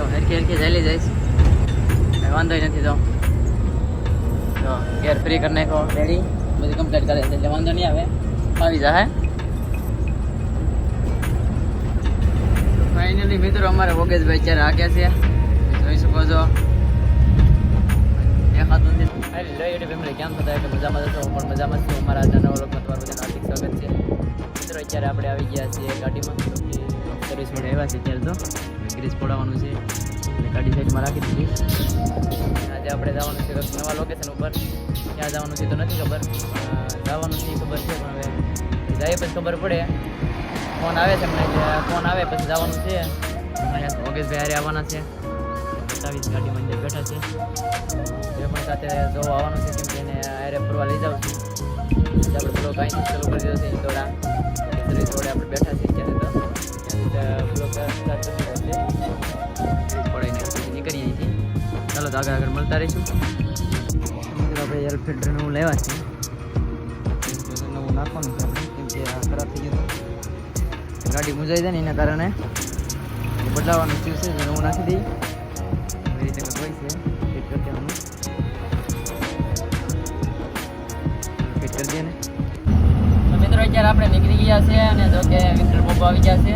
તો હરખી ચાલી જઈશ, વાંધો નથી. તો ગેર ફ્રી કરી નાખો, રેડી બધી કમ્પ્લીટ કરે છે એટલે વાંધો નહીં આવે, આવી જાય. ફાઇનલી મિત્રો અમારે વોગેશભાઈ અત્યારે આગ્યા છે, જોઈ શકો છો. દેખાતું નથી. ફેમિલી કેમ થતા કે મજામાં જશો, હું પણ મજામાં છું. અમારા આજના વ્લોગમાં તમારું બધાનું હાર્દિક સ્વાગત છે. મિત્રો અત્યારે આપણે આવી ગયા છીએ ગાડીમાં, સર્વિસ માટે આવ્યા છે. અત્યારે તો ગ્રીસ પોડાવવાનું છે એટલે ગાડી સાઈડમાં રાખી દીધી. આજે આપણે જવાનું છે નવા લોકેશન ઉપર. ક્યાં જવાનું છે તો નથી ખબર, જવાનું છે ખબર છે, પણ હવે જાય પછી ખબર પડે. ફોન આવે છે એમને, ફોન આવે પછી જવાનું છે. અહીંયા વોગેશભાઈ હારે આવવાના છે, 27 ગાડીમાં અંદર બેઠા છે. એ પણ સાથે જોવા આવવાનું છે, કેમ કે એને હારે ફરવા લઈ જાઉં છું. આપણે બ્લોગ અહીંથી ચાલુ કરી દીધો છે ઇન્દોરા સર્વિસ રોડે આપણે બેઠા છીએ અત્યારે. તો ત્યાંથી બ્લોગ સ્ટાર્ટ કરી દીધો છે, પડાઈને પછી નીકળીએ છીએ. ચાલો તો આગળ મળતા રહીશું. આપણે એર ફિલ્ટર નવું લેવા છે, નવું નાખવાનું છે આપણે, કેમ કે આ ખરાબ થઈ ગયું, ગાડી મુંજાઈ જાય ને એના કારણે બદલાવાનું થયું છે. નવું નાખી દઈએ એવી રીતે કંઈક હોય છે. ફિટ કરી દેવાનું, ફિટ કરી દઈએ ને. તો મિત્રો અત્યારે આપણે નીકળી ગયા છે અને જો કે વિક્ટર પપ્પા આવી ગયા છે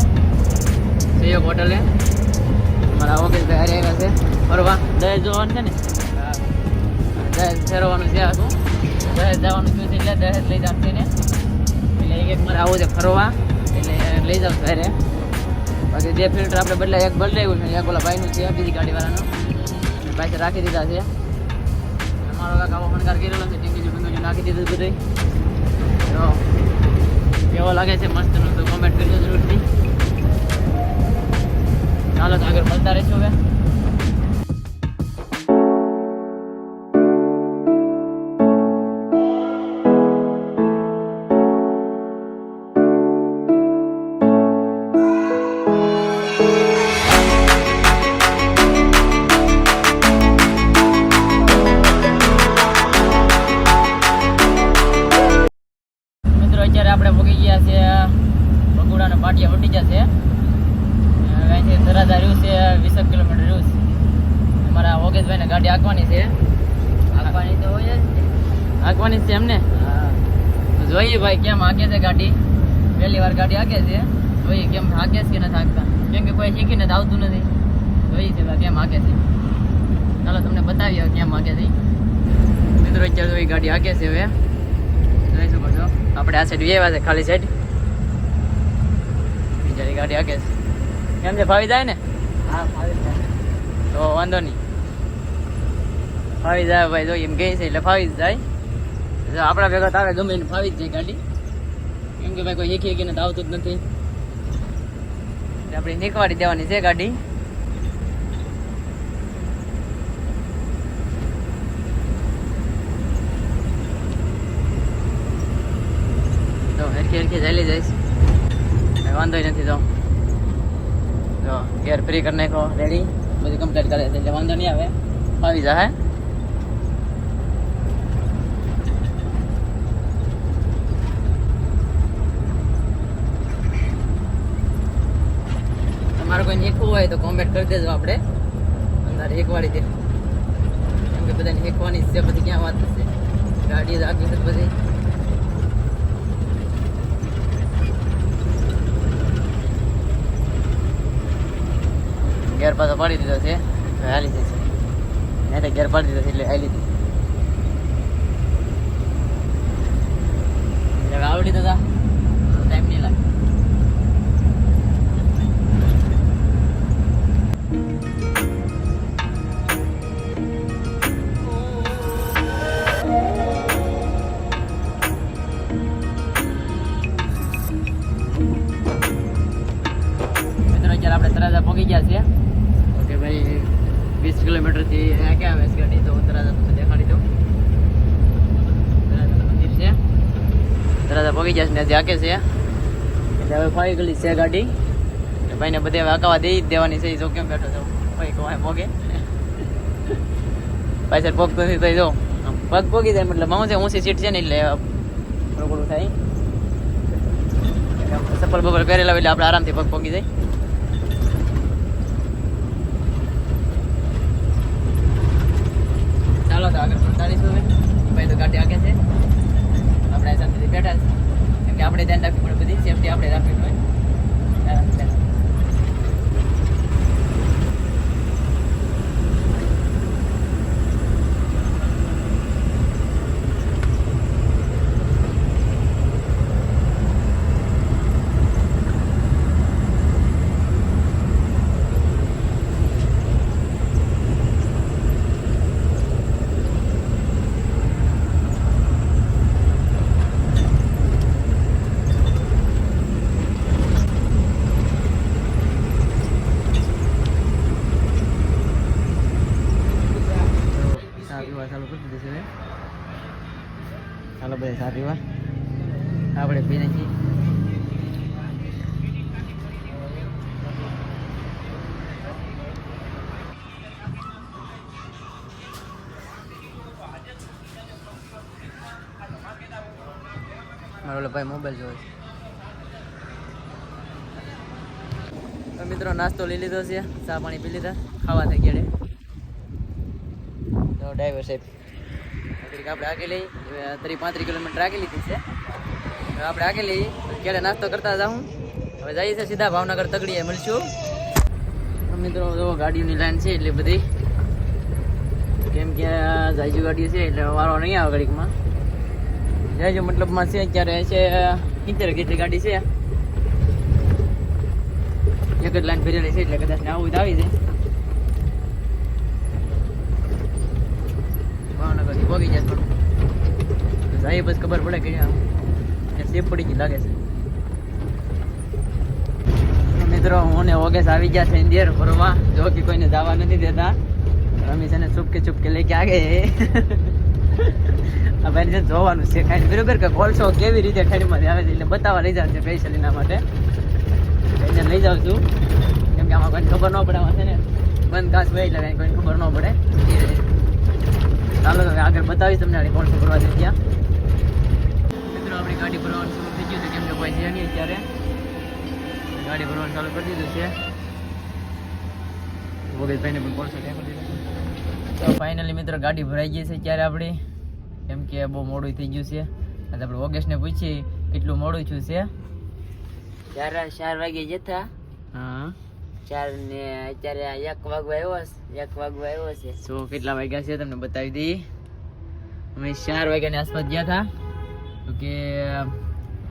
સહયોગ હોટલે. મારા વોગેશભાઈ હારે આવ્યા છે ફરવા. દહેજ જોવાનું છે ને, દહેજ ફેરવાનું છે. આખું દહેજ જવાનું થયું છે એટલે દહેજ લઈ જવાનું છે ને, એટલે એક મારે આવું છે ફરવા એટલે લઈ જાઉં છું હારે. બાકી 2 ફિલ્ટર આપણે એક બદલાવ્યું છે, એક ઓલા ભાઈનું છે બીજી ગાડીવાળાનું, પાસે રાખી દીધા છે. અમારો કાંક આવો ફણકાર કરેલો છે, ટીંગીજી બંગીજી નાખી દીધું બધું. તો કેવો લાગે છે મસ્તનું તો કોમેન્ટ કરજો જરૂરથી. ચાલો તો આગળ મળતા રહીશું હવે. અત્યારે આપણે પહોંચી ગયા છે બગુડાના પાટિયા વટી ગયા છે. અહીંથી તરાજા રહ્યું છે 20 કિલોમીટર રહ્યું છે. અમારા વોગેશભાઈને ગાડી આંકવાની છે. આંકવાની તો હોય જ, આંકવાની છે એમને. હા, જોઈએ ભાઈ કેમ આંકે છે ગાડી. પહેલી વાર ગાડી આંકે છે, જોઈએ કેમ આંકે છે કે નથી આંકતા, કેમ કે કોઈ શીખીને તો આવતું નથી. જોઈએ છે ભાઈ કેમ આંકે છે. ચાલો તમને બતાવીએ કેમ આંકે છે. મિત્રો અત્યારે તો એ ગાડી આંકે છે. હવે જોઈ શકો છો આપણે આ સાઈડ વ્યવા છે, ખાલી સાઈડ બીજાની ગાડી આગે છે. કેમ છે, ફાવી જાય ને? હા ફાવી જાય, તો વાંધો નહીં. ફાવી જાય ભાઈ, જો એમ કહે છે એટલે ફાવી જ જાય. આપણા ભેગા તારે ગમે એને ફાવી જ જાય ગાડી, કેમ કે ભાઈ કોઈ શીખીને તો આવતું જ નથી. આપણે શીખવાડી દેવાની છે ગાડી. હરખી ચાલી જઈશ, વાંધો નથી. તો ગેર ફ્રી કરી નાખો, રેડી બધી કમ્પ્લીટ કરે છે એટલે વાંધો નહીં આવે, આવી જાય. તમારે કોઈ શીખવું હોય તો કોમેન્ટ કરી દેજો, આપણે અંદર શીખવાડી દે. કેમ કે બધાને શીખવાની છે, પછી ક્યાં વાત થશે, ગાડી રાખી છે બધી. ગેર પાછો પાડી દીધો છે, હાલી જશે. નહીં તો ગેર પાડી દીધો છે એટલે હાલી દીધી. હવે આવડી તો ટાઈમ નહીં લાગે. મિત્રો અત્યારે આપણે તરાજા પહોંચી ગયા છે. ઓકે ભાઈ, 20 કિલોમીટરથી ક્યાં આવે છે ગાડી, તો તરાજા તમને દેખાડી દઉં. તરાજા મંદિર છે, તરાજા પહોંચી ગયા છે ને હજી આકે છે એટલે હવે ફાવી ગયેલી છે ગાડી. ભાઈને બધે હવે આકાવા દઈ જ દેવાની છે. જો કેમ બેઠો છો ભાઈ, કોઈ પોગે પાછળ પોગતો નથી તો જો પગ પોગી જાય, મતલબ હું છે ઊંચી સીટ છે ને એટલે થોડું થાય. ચપ્પલ બપલ પહેરેલા એટલે આપણે આરામથી પગ પોગી જાય. ધ્યાન રાખવું પડે, બધી સેફટી આપણે રાખવી પડે. ચાલુ કરી દીધું છે. ચાલો બધા સારી વાત આપણે પી નાખીએ. મારો ભાઈ મોબાઈલ જોવે છે. તો મિત્રો નાસ્તો લઈ લીધો છે, ચા પાણી પી લીધા, ખાવા થઈ ગયા. તો ડ્રાઈવર સાહેબ આપણે આગળ લઈ 35 કિલોમીટર આગળ લીધી છે. હવે આપણે આગળ લઈ ક્યારે નાસ્તો કરતા જાઉં. હવે જઈએ છે સીધા ભાવનગર તગડીએ મળશું. મિત્રો જો ગાડીઓની લાઈન છે એટલે બધી, કેમ કે જાયજુ ગાડીઓ છે એટલે વારો નહીં આવે ઘડીકમાં. જાયજુ મતલબમાં છે અત્યારે છે 70 જેટલી ગાડી છે, એક જ લાઈન ભરેલી છે એટલે કદાચ ને આવું જ આવી જાય. ભાવનગરથી પહોંચી જાય થોડું જાય બસ ખબર પડે કે સેફ પડી ગઈ લાગે છે. મિત્રો હું ને ઓગેશ આવી ગયા છે ઇન્ડિયર ફરવા, જો કે કોઈને જવા નથી દેતા. રમી છે ને ચૂપકે લેકે આ ગયે. આ ભાઈ જોવાનું છે ખાઈને બરોબર કે કોલસો કેવી રીતે ઠંડીમાંથી આવે છે એટલે બતાવવા લઈ જાવ છે સ્પેશિયલ એના માટે એને લઈ જાઉં છું. કેમ કે આમાં કોઈને ખબર ન પડે, આમાં છે ને બંધ કાચ હોય એટલે કોઈને ખબર ન પડે. ચાલો હવે આગળ બતાવીશ તમને કોલસો કરવા દે ત્યાં. મિત્રો આપણી ગાડી ભરવાનું શરૂ થઈ ગયું છે, કેમ કે કોઈ છે નહીં અત્યારે. ગાડી ભરવાનું ચાલુ કરી દીધું છે. વગેશભાઈને પણ કોલસો ત્યાં કરી દીધું. તો ફાઇનલી મિત્રો ગાડી ભરાઈ ગઈ છે ત્યારે આપણી, કેમ કે બહુ મોડું થઈ ગયું છે. એટલે આપણે ઓગસ્ટને પૂછીએ કેટલું મોડું થયું છે. 4 વાગે જતા, હા 4 ને અત્યારે 1 વાગવા આવ્યો છે. શું કેટલા વાગ્યા છે તમને બતાવી દઈએ. અમે 4 વાગ્યાની આસપાસ ગયા હતા, તો કે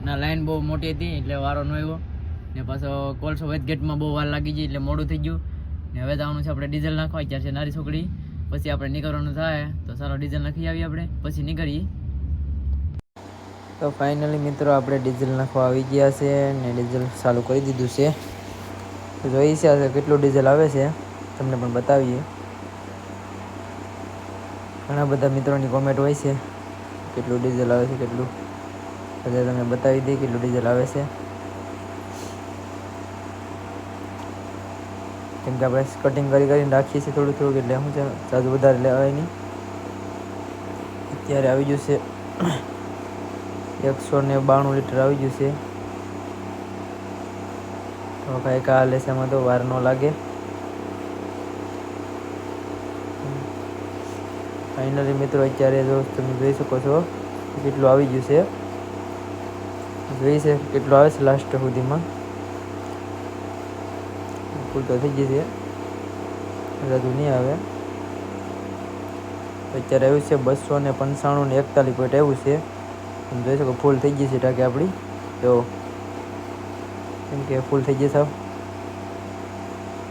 ના લાઈન બહુ મોટી હતી એટલે વારો ન આવ્યો. ને પાછો કોલસો વેદ ગેટમાં બહુ વાર લાગી ગઈ એટલે મોડું થઈ ગયું. ને હવે જવાનું છે આપણે ડીઝલ નાખવા. અત્યારે છે નારી છોકરી, પછી આપણે નીકળવાનું થાય તો સારો ડીઝલ નાખી આવીએ આપણે, પછી નીકળીએ. તો ફાઇનલી મિત્રો આપણે ડીઝલ નાખવા આવી ગયા છે ને ડીઝલ ચાલુ કરી દીધું છે. તો જોઈ છે કેટલું ડીઝલ આવે છે તમને પણ બતાવીએ. ઘણા બધા મિત્રોની કોમેન્ટ હોય છે કેટલું ડીઝલ આવે છે, કેટલું એટલે તમને બતાવી દઈએ કેટલું ડીઝલ આવે છે. કેમ કે આપણે કટિંગ કરીને રાખીએ છીએ થોડું એટલે શું છે ચાર્જ વધારે લેવાય નહીં. અત્યારે આવી ગયું છે 192 લીટર આવી ગયું છે. તો કાંઈ કા લેશે એમાં તો વાર ન લાગે. ફાઇનલી મિત્રો અત્યારે જો તમે જોઈ શકો છો કેટલું આવી ગયું છે. જોઈ છે કેટલું આવે છે લાસ્ટ સુધીમાં. ફૂલ તો થઈ ગઈ છે, બધું નહીં આવે. અત્યારે આવ્યું છે 295 ને 41 પોઈન્ટ આવ્યું છે. તમે જોઈ શકો ફૂલ થઈ ગઈ છે ટાંકી આપણી. તો કેમ કે ફૂલ થઈ ગઈ સાવ.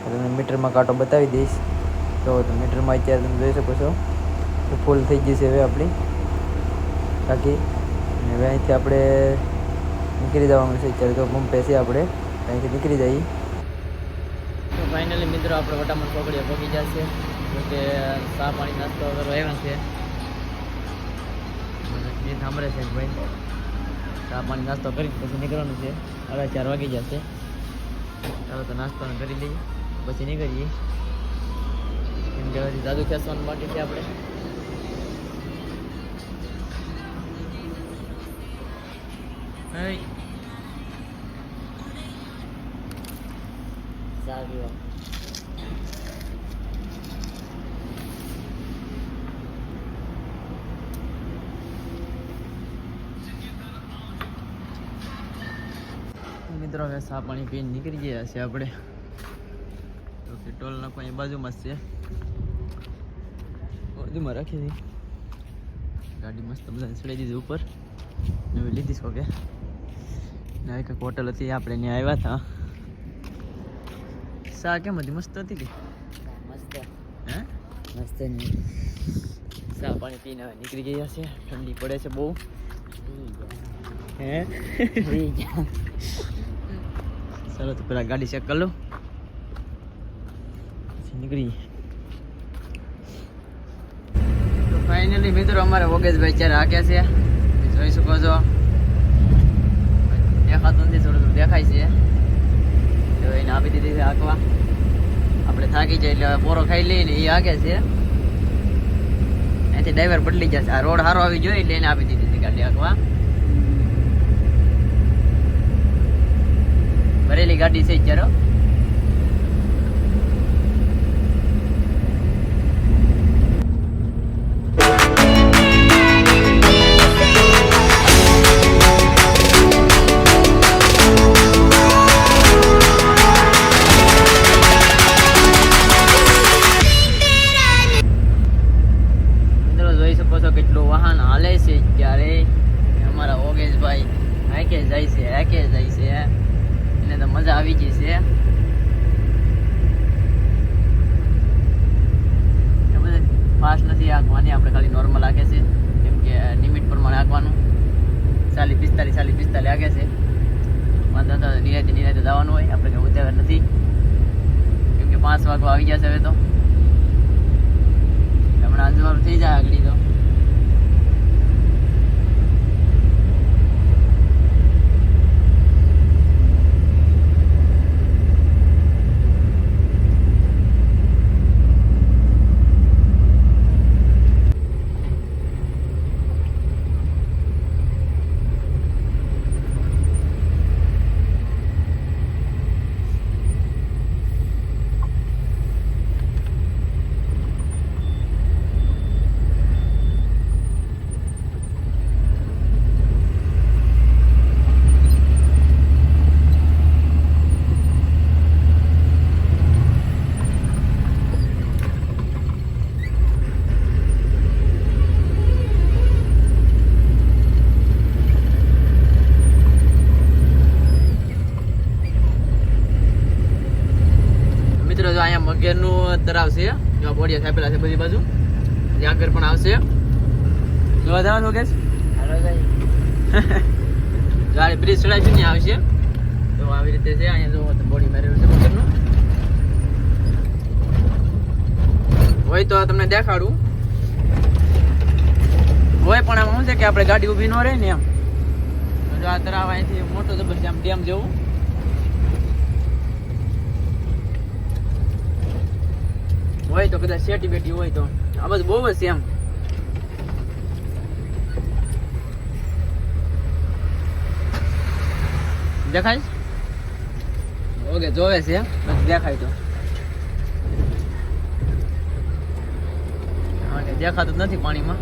તમને મીટરમાં કાંટો બતાવી દઈશ. તો મીટરમાં અત્યારે તમે જોઈ શકો છો તો ફૂલ થઈ ગઈ છે હવે આપણી ટાંકી. અને હવે અહીંથી આપણે નીકળી જવાનું છે. અત્યારે તો પંપે છે, આપણે અહીંથી નીકળી જઈએ. તો ફાઇનલી મિત્રો આપણે વટામણ ચોકડીએ પહોંચી જશે, કે ચા પાણી નાસ્તો કરવા આવ્યા છે. એ સાંભળે છે ભાઈ, ચા પાણી નાસ્તો કરી પછી નીકળવાનું છે. 4:30 વાગી જશે. ચાલો તો નાસ્તો કરી લઈએ પછી નીકળીએ. કેમ કે હજી જાદુ ખેંચવાનું બાકી છે આપણે. સારું મિત્રો હવે ચા પાણી પીને નીકળી ગયા છે આપણે. તો પેટ્રોલ નાખવા અહીં બાજુમાં જ છે, બાજુમાં રાખી હતી ગાડી. મસ્ત બધાને ચડાવી દીધી ઉપર. નવી લીધી છો કે ના? એક હોટલ હતી આપણે ત્યાં આવ્યા હતા. ચા કેમ હતી? મસ્ત હતી કે? મસ્ત. હે મસ્ત. ચા પાણી પીને હવે નીકળી ગયા છે. ઠંડી પડે છે બહુ. હે ચાલો તો પેલા ગાડી ચેક કરી લો પછી નીકળી. તો ફાઇનલી મિત્રો અમારે વોગેશભાઈ અત્યારે હાક્યા છે, જોઈ શકો છો. દેખાતું નથી, થોડું થોડું દેખાય છે. તો એને આપી દીધી છે હાંકવા. આપણે થાકી જાય એટલે પોરો ખાઈ લઈએ ને એ હાકે છે. અહીંથી ડ્રાઈવર બદલી જશે. આ રોડ સારો આવી જોઈએ એટલે એને આપી દીધી હતી ગાડી હાંકવા. ભરેલી ગાડી છે અત્યારે. મિત્રો જોઈ શકો છો કેટલું વાહન હાલે છે ત્યારે. અમારા ઓગેશભાઈ હાકે જાય છે, હાકે જાય છે. એને તો મજા આવી ગઈ છે. ફાસ્ટ નથી હાંકવાની, આપણે ખાલી નોર્મલ હાંકે છે, કેમ કે લિમિટ પ્રમાણે હાંકવાનું. 40-45 હાંકે છે. વાંધો તો નિરાતે જવાનું હોય, આપણે કંઈ ઉતાવળ નથી, કેમ કે 5 વાગવા આવી ગયા છે હવે. તો હમણાં અંજવાળું થઈ જાય આગળ તો. મિત્રો જો અહીંયા મગેરનું તળાવ છે, જો બોડિયા છાપેલા છે બધી બાજુ. ત્યાં આગળ પણ આવશે. જોવા જવાનું કે હાલો ભાઈ. જો આ બ્રિજ ચડાવીશું ત્યાં આવશે. તો આવી રીતે છે. અહીંયા જો બોડી મારેલું છે મગરનું. હોય તો તમને દેખાડું. હોય પણ આમ શું છે કે આપણે ગાડી ઊભી ન રહે ને એમ. જો આ તળાવ અહીંથી મોટો જબરજસ્ત આમ ડેમ જેવું. હોય તો કદાચ શેટી બેટી હોય તો આ બધું બહુ જ છે એમ. દેખાય? ઓકે, જોવે છે બસ દેખાય તો. દેખાતું જ નથી પાણીમાં.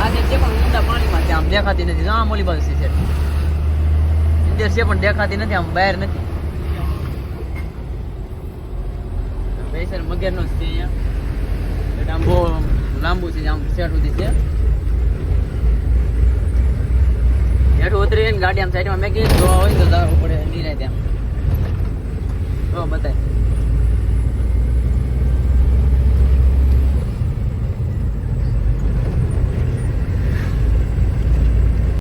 આ જે છે પણ ઊંડા પાણીમાં છે, આમ દેખાતી નથી. આમ ઓલી બાજુ છે પણ દેખાતી નથી, આમ બહાર નથી. પૈસા મગેર નો છે અહીંયા. આમ બહુ લાંબુ છે, આમ સેટ સુધી છે. હેઠું ઉતરી ગાડી આમ સાઈડમાં મેં કીધું જોવા હોય તો જવું પડે નિરાય ત્યાં. તો બતાય